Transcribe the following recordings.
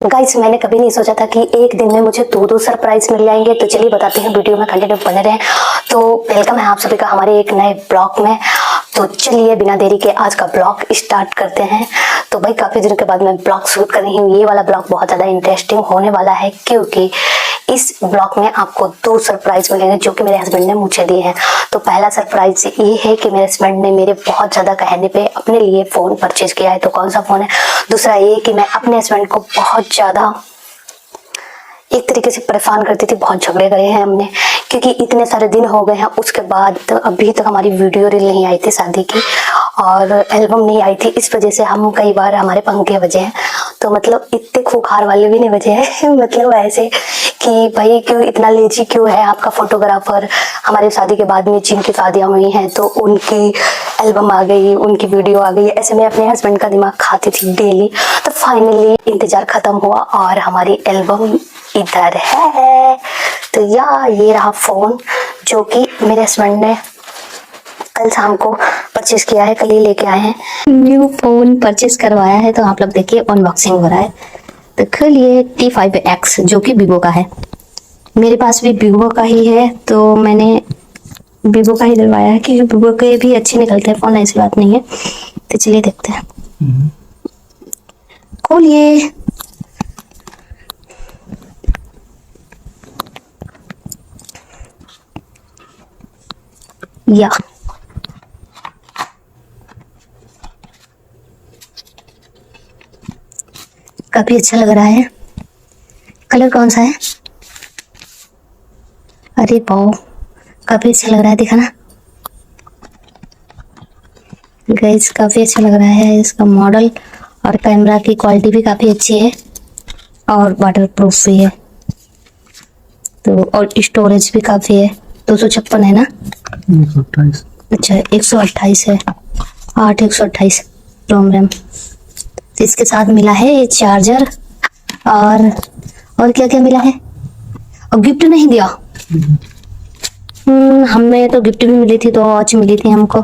Guys मैंने कभी नहीं सोचा था कि एक दिन में मुझे दो सरप्राइज मिल जाएंगे। तो चलिए बताते हैं, वीडियो में कंटिन्यू बने रहें। तो वेलकम है आप सभी का हमारे एक नए ब्लॉग में। तो चलिए बिना देरी के आज का ब्लॉग स्टार्ट करते हैं। तो भाई काफी दिनों के बाद मैं ब्लॉग शुरू कर रही हूँ। ये वाला ब्लॉग बहुत ज्यादा इंटरेस्टिंग होने वाला है क्योंकि इस ब्लॉग में आपको दो सरप्राइज मिलेंगे जो कि मेरे हस्बैंड ने मुझे दिए हैं। तो पहला सरप्राइज ये है कि मेरे हस्बैंड ने मेरे बहुत ज्यादा कहने पे अपने लिए फोन परचेज किया है। तो कौन सा फोन है? दूसरा ये कि मैं अपने हस्बैंड को बहुत ज्यादा एक तरीके से परेशान करती थी, बहुत झगड़े करे हैं हमने क्योंकि इतने सारे दिन हो गए हैं। उसके बाद अभी तक हमारी वीडियो रील नहीं आई थी शादी की और एल्बम नहीं आई थी। इस वजह से हम कई बार हमारे पंखे बजे हैं। तो मतलब इतने खूंखार वाले भी नहीं बजे हैं मतलब ऐसे कि भाई क्यों इतना लेजी क्यों है आपका फोटोग्राफर। हमारी शादी के बाद में जिनकी शादियां हुई हैं तो उनकी एल्बम आ गई, उनकी वीडियो आ गई। ऐसे में अपने हस्बैंड का दिमाग खाती थी डेली। तो फाइनली इंतजार खत्म हुआ और हमारी एल्बम इधर है। तो ये रहा फोन जो कि मेरे हस्बैंड ने कल शाम को परचेज किया है, कल ही लेके आए हैं। न्यू फोन परचेज करवाया है। तो आप लोग देखिए अनबॉक्सिंग हो रहा है। तो खोलिए T5X जो कि वीवो का है। मेरे पास भी वीवो का ही है तो मैंने वीवो का ही डलवाया है क्योंकि वीवो के भी अच्छे निकलते हैं फोन, ऐसी बात नहीं है। तो चलिए देखते हैं। खोलिए। या काफी अच्छा लग रहा है। कलर कौन सा है? अरे वाह काफी अच्छा लग रहा है, देखा ना गाइस, काफी अच्छा लग रहा है इसका मॉडल। और कैमरा की क्वालिटी भी काफी अच्छी है और वाटर प्रूफ भी है। तो और स्टोरेज भी काफी है। 256 है ना? 128। अच्छा 128 है। 128 रोम रैम। तो इसके साथ मिला है चार्जर और क्या क्या मिला है। और गिफ्ट नहीं दिया। हमें तो गिफ्ट भी मिली थी, तो वॉच मिली थी हमको।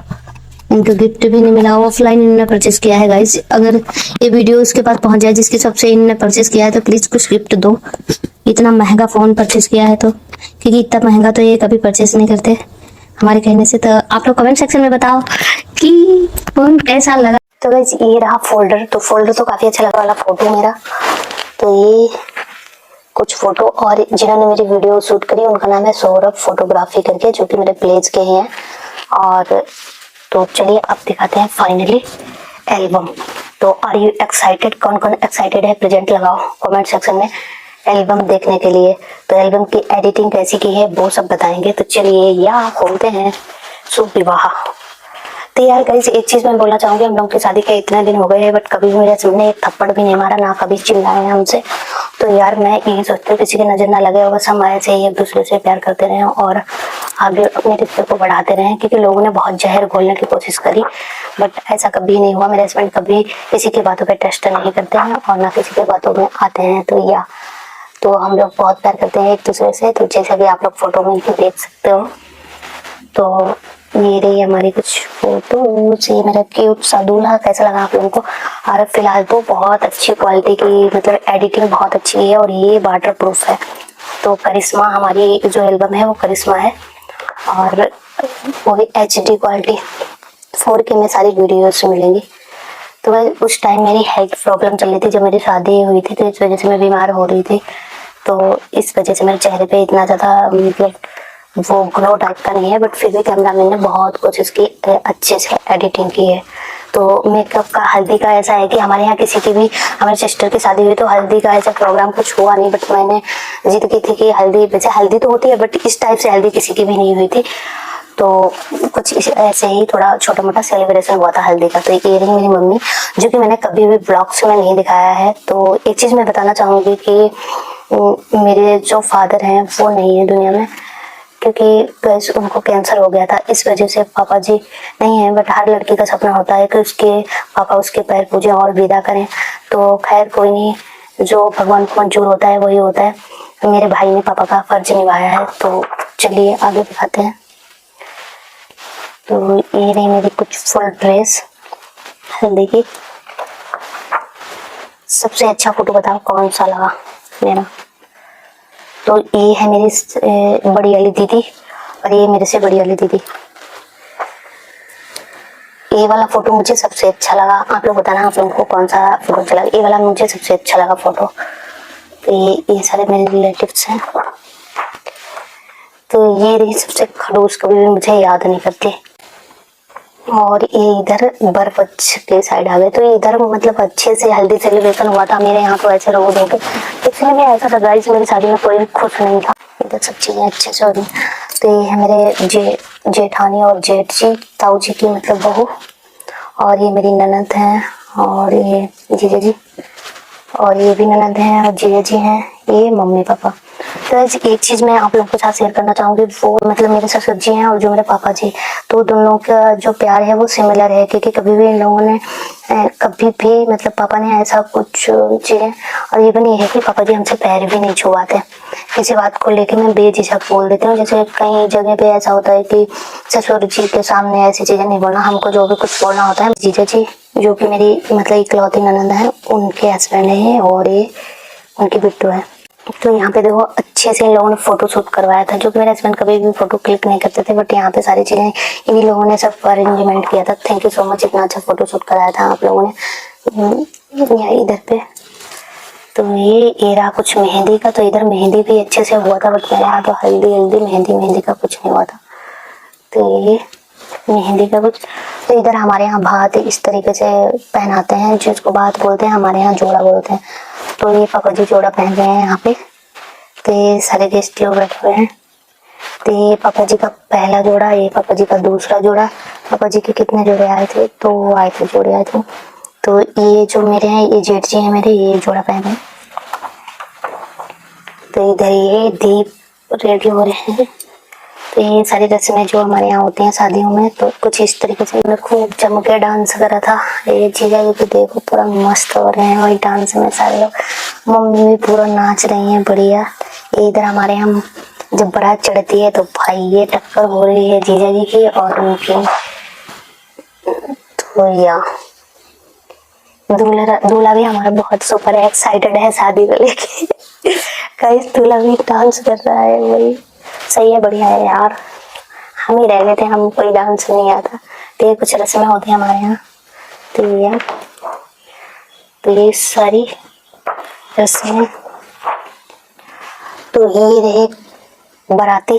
इनको गिफ्ट भी नहीं मिला, ऑफलाइन इन्होंने परचेज किया है। गाइस अगर ये वीडियो उसके पास पहुंच जाए जिसकी सबसे इन्होंने परचेज किया है तो प्लीज कुछ गिफ्ट दो। इतना महंगा फोन परचेज किया है तो, क्योंकि इतना महंगा तो ये कभी परचेज नहीं करते हमारे कहने से। तो आप लोग कमेंट सेक्शन में बताओ कि फोन कैसा लगा। तो गाइस ये रहा फोल्डर। तो फोल्डर तो काफी अच्छा लगा वाला फोटो मेरा। तो ये कुछ फोटो, और जिन्होंने मेरी वीडियो शूट करी उनका नाम है सौरभ फोटोग्राफी करके, जो कि मेरे प्लेज के हैं। और तो चलिए अब दिखाते हैं फाइनली एल्बम। तो आर यू एक्साइटेड? कौन कौन एक्साइटेड है प्रेजेंट लगाओ कमेंट सेक्शन में एल्बम देखने के लिए। तो एल्बम की एडिटिंग कैसी की है वो सब बताएंगे। तो चलिए या खोलते हैं शुभ विवाह। तो यार गाइस एक चीज मैं बोलना चाहूंगी, हम लोग की शादी के इतने दिन हो गए हैं बट कभी मेरे हस्बैंड ने एक थप्पड़ भी नहीं मारा, ना कभी चिल्लाए हैं हमसे। तो यार मैं यही सोचती हूँ किसी की नजर ना लगे और बस हम ऐसे ही एक दूसरे से प्यार करते रहें और आगे अपने रिश्ते को बढ़ाते रहें। क्योंकि लोगों ने बहुत जहर घोलने की कोशिश करी बट ऐसा कभी नहीं हुआ। मेरे हस्बैंड कभी किसी की बातों पे टेस्ट नहीं करते हैं और ना किसी की बातों में आते हैं। तो हम लोग बहुत प्यार करते हैं एक दूसरे से। तो जैसा कि आप लोग फोटो में भी देख सकते हो। तो ये रही हमारी कुछ फोटोज। ये मेरा क्यूट सा दूल्हा। कैसा लगा आप लोगों को? और फिलहाल तो बहुत अच्छी क्वालिटी की, मतलब एडिटिंग बहुत अच्छी है और ये वाटर प्रूफ है। तो करिश्मा हमारी जो एल्बम है वो करिश्मा है और वो भी HD क्वालिटी 4K में सारी वीडियोस मिलेंगी। तो वह उस टाइम मेरी हेल्थ प्रॉब्लम चल रही थी जब मेरी शादी हुई थी, तो इस वजह से मैं बीमार हो रही थी। तो इस वजह से मेरे चेहरे पे इतना ज़्यादा मतलब वो ग्लो टाइप का नहीं है बट फिर भी कैमरामैन ने बहुत कोशिश की, अच्छे से एडिटिंग की है। तो मेकअप का, हल्दी का ऐसा है कि हमारे यहाँ किसी की भी, हमारे सिस्टर की शादी हुई तो हल्दी का ऐसा प्रोग्राम कुछ हुआ नहीं। बट मैंने जिद की थी कि हल्दी, वैसे हल्दी तो होती है बट इस टाइप से हल्दी किसी की भी नहीं हुई थी। तो कुछ ऐसे ही थोड़ा छोटा मोटा सेलिब्रेशन हुआ था हल्दी का। तो ये रही मेरी मम्मी जो कि मैंने कभी भी ब्लॉग्स में नहीं दिखाया है। तो एक चीज़ मैं बताना चाहूँगी कि मेरे जो फादर हैं वो नहीं है दुनिया में, क्योंकि गैस उनको कैंसर हो गया था। इस वजह से पापा जी नहीं है। बट हर लड़की का सपना होता है कि उसके पापा उसके पैर पूजे और विदा करें। तो खैर कोई नहीं, जो भगवान को मंजूर होता है वही होता है। मेरे भाई ने पापा का फर्ज निभाया है। तो चलिए आगे दिखाते हैं। तो ये रही मेरी कुछ फुल ड्रेस हल्दी की। सबसे अच्छा फोटो बताओ कौन सा लगा मेरा। तो ये है मेरी बड़ी वाली दीदी और ये मेरे से बड़ी वाली दीदी। ये वाला फोटो मुझे सबसे अच्छा लगा। आप लोग बताना आप लोगों को कौन सा फोटो अच्छा लगा। ये वाला मुझे सबसे अच्छा लगा फोटो। तो ये सारे मेरे रिलेटिव्स हैं। तो ये रही सबसे खड़ूस, कभी भी मुझे याद नहीं करती। और ये इधर बर्फ के साइड आ गए। तो इधर मतलब अच्छे से हल्दी सेलिब्रेशन हुआ था मेरे यहाँ। तो ऐसे रोड हो गए, इसलिए मैं ऐसा था गाइस, मेरी शादी में कोई खुश नहीं था। इधर सब चीजें अच्छे से हो रही। तो ये है मेरे जेठानी और जेठ जी, ताऊ जी की मतलब बहू। और ये मेरी ननद है और ये जीजा जी, और ये भी ननद हैं और जीजा जी हैं, ये मम्मी पापा। तो एक चीज मैं आप लोगों के साथ शेयर करना चाहूंगी, वो मतलब मेरे ससुर जी हैं और जो मेरे पापा जी, तो दोनों का जो प्यार है वो सिमिलर है। क्योंकि कभी भी इन लोगों ने कभी भी मतलब पापा ने ऐसा कुछ चीजें, और इवन ये है कि पापा जी हमसे पैर भी नहीं छुआते। किसी बात को लेके मैं बेझिझक बोल देती हूँ। जैसे कई जगह पे ऐसा होता है कि ससुर जी के सामने ऐसी चीजें नहीं बोलना, हमको जो भी कुछ बोलना होता है। जीजा जी जो कि मेरी मतलब इकलौती ननद है, उनके हस्बैंड है और ये उनकी बिट्टू है। तो यहाँ पे देखो अच्छे से इन लोगों ने फोटो शूट करवाया था, जो कि मेरे हस्बैंड कभी भी फोटो क्लिक नहीं करते थे, बट यहाँ पे सारी चीजें इन्हीं लोगों ने सब अरेंजमेंट किया था। थैंक यू सो मच, इतना अच्छा फोटो शूट कराया था आप लोगों ने इधर पे। तो ये रहा कुछ मेहंदी का। तो इधर मेहंदी भी अच्छे से हुआ था, बट मेरे यहाँ तो हल्दी मेहंदी का कुछ नहीं हुआ था। तो ये मेहंदी का कुछ। तो इधर हमारे यहाँ भात इस तरीके से पहनाते हैं, जिसको भात बोलते हैं, हमारे यहाँ जोड़ा बोलते हैं। तो ये पापा जी जोड़ा पहन रहे हैं यहाँ पे। तो ये सारे गेस्ट लोग बैठे हुए हैं। तो ये पापा जी का पहला जोड़ा, ये पापा जी का दूसरा जोड़ा। पापा जी के कितने जोड़े आए थे? तो आए थे, जोड़े आए थे। तो ये जो मेरे हैं, ये जेठ जी हैं मेरे, ये जोड़ा पहने। तो इधर ये दीप रेडी हो रहे हैं। तो ये सारी रस्में जो हमारे यहाँ होती हैं शादियों में, तो कुछ इस तरीके से मैंने खूब जम के डांस करा था। ये जीजा जी भी देखो पूरा मस्त हो रहे हैं वही डांस में सारे लोग। मम्मी भी पूरा नाच रही हैं बढ़िया। ये इधर हमारे यहाँ जब बारात चढ़ती है तो भाई ये टक्कर हो रही है जीजा जी की और उनकी। तो या दूल्हा भी हमारा बहुत सुपर एक्साइटेड है शादी को लेके। गाइस दूल्हा भी डांस कर रहा है, वही सही है, बढ़िया है यार। हम ही रह गए थे, हम कोई डांस नहीं आता। तो ये कुछ रस्में होती है हमारे यहाँ। तो ये सारी रस्में। तो ये रहे बारात।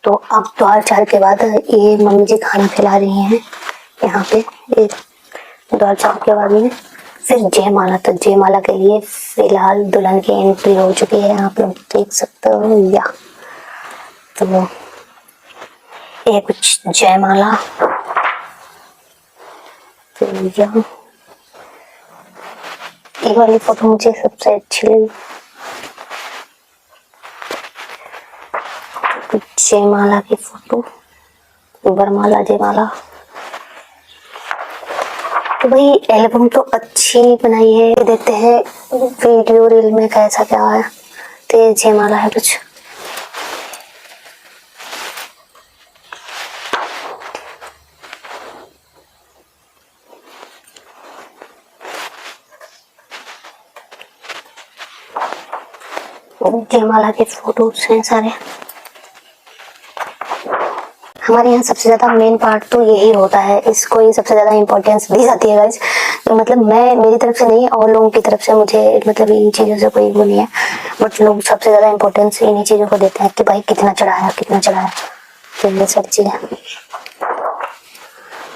तो अब द्वार चार के बाद ये मम्मी जी खाना खिला रही हैं यहाँ पे। एक द्वार चार के बाद में फिर जयमाला। तो जयमाला के लिए फिलहाल दुल्हन की एंट्री हो चुकी है, आप लोग देख सकते हो या। तो ये कुछ जयमाला। तो ये वाली फोटो मुझे सबसे अच्छी लगी। जयमाला की फोटो, वरमाला जयमाला। तो भाई एल्बम तो अच्छी बनाई है, देखते हैं वीडियो रील में कैसा क्या है। तो जयमाला है कुछ। जयमाला के फोटोज हैं सारे। हमारे यहाँ सबसे ज्यादा मेन पार्ट तो यही होता है, इसको ही सबसे ज्यादा इम्पोर्टेंस दी जाती है गाइस। तो मतलब मैं मेरी तरफ से नहीं और लोगों की तरफ से, मुझे मतलब इन चीजों से कोई वो नहीं है, बट लोग सबसे ज्यादा इम्पोर्टेंस इन्हीं चीजों को देते हैं कि भाई कितना चढ़ाया। तो ये सब चीजें।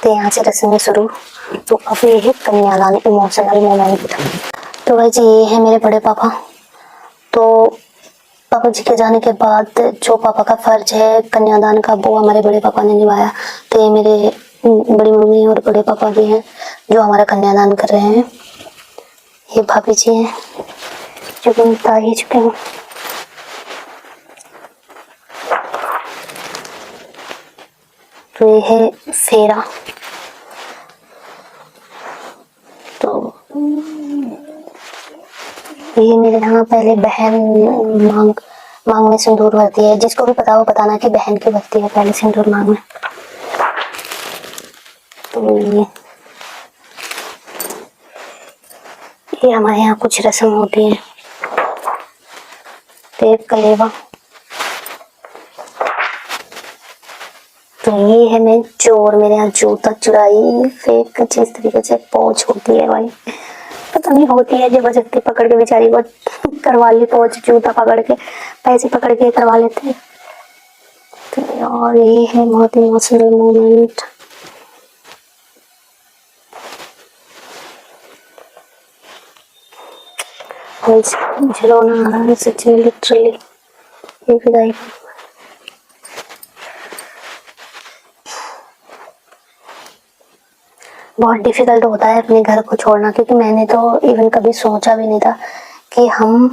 तो यहाँ से रस्में शुरू। तो अब ये है कन्यादान, इमोशनल मोमेंट। तो भाई जी ये है मेरे बड़े पापा। तो पापा जी के जाने के बाद जो पापा का फर्ज है कन्यादान का, वो हमारे बड़े पापा ने निभाया। तो ये मेरे बड़ी मम्मी और बड़े पापा जी हैं जो हमारा कन्यादान कर रहे हैं। ये भाभी जी हैं जो कि बता ही चुके हैं। तो ये है फेरा। तो ये मेरे यहाँ पहले बहन मांग में सिंदूर भरती है। जिसको भी पता हो बताना कि बहन की भरती है पहले सिंदूर मांग में। तो ये हमारे यहाँ कुछ रस्म होती है। टेप कलेवा, तो ये है मैं चोर, मेरे यहाँ जूता चुराई फेंक जिस तरीके से पहुंच होती है भाई, पता नहीं होती है जबरदस्ती पकड़ के बेचारी को करवा ली पहुंच, जूता पकड़ के पैसे पकड़ के करवा लेते हैं। तो और ये है बहुत इमोशनल मोमेंट। मुझे रोना आ रहा है सच में, लिटरली। ये विदाई बहुत डिफिकल्ट होता है अपने घर को छोड़ना, क्योंकि मैंने तो इवन कभी सोचा भी नहीं था कि हम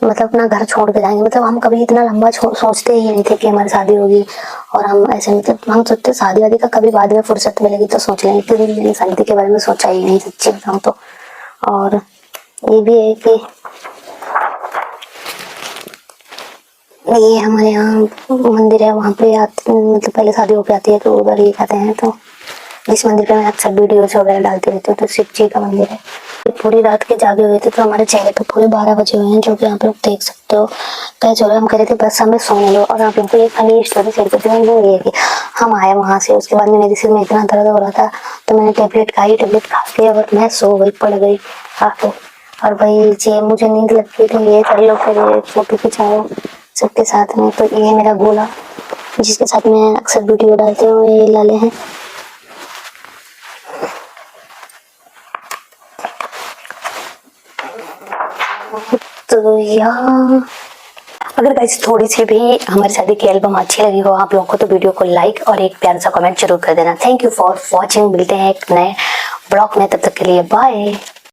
मतलब अपना घर छोड़ के जाएंगे। मतलब हम कभी इतना लंबा सोचते ही नहीं थे कि हमारी शादी होगी, और हम ऐसे मतलब हम सोचते शादी वादी का कभी बाद में फुर्सत मिलेगी तो सोच लेंगे, क्योंकि मैंने शादी के बारे में सोचा ही नहीं सच्ची बताऊं तो। और ये भी है कि ये हमारे यहाँ मंदिर है, वहाँ पे मतलब पहले शादी होके आती है तो उधर ही जाते हैं। तो जिस मंदिर पे मैं अक्सर वीडियोस वगैरह डालती रहती हूँ, तो शिव जी का मंदिर है। पूरी रात के जागे हुए थे, तो हमारे चेहरे पे पूरे 12 बजे हुए हैं, जो कि यहाँ पे देख सकते हो। कैसे हो रहा है, हम कह रहे थे बस हमें सोने दो। और आप लोगों को एक फनी स्टोरी शेयर करती हूँ, वो ये कि हम आए वहाँ से, उसके बाद में मेरे सिर में इतना दर्द हो रहा था, तो मैंने टेबलेट खाई, टेबलेट खा के और मैं सो गई, पड़ गई आके। और भाई जी मुझे नींद लग गई, तो ये कर लो फिर फोटो खिंचाओ सबके साथ में। तो ये मेरा गोला जिसके साथ मैं अक्सर वीडियो डालती हूँ, ये लाले हैं। तो यार अगर गाइस थोड़ी सी भी हमारी शादी की एल्बम अच्छी लगी हो आप लोगों को, तो वीडियो को लाइक और एक प्यारा सा कमेंट जरूर कर देना। Thank you for watching. मिलते हैं एक नए ब्लॉग में, तब तक के लिए बाय।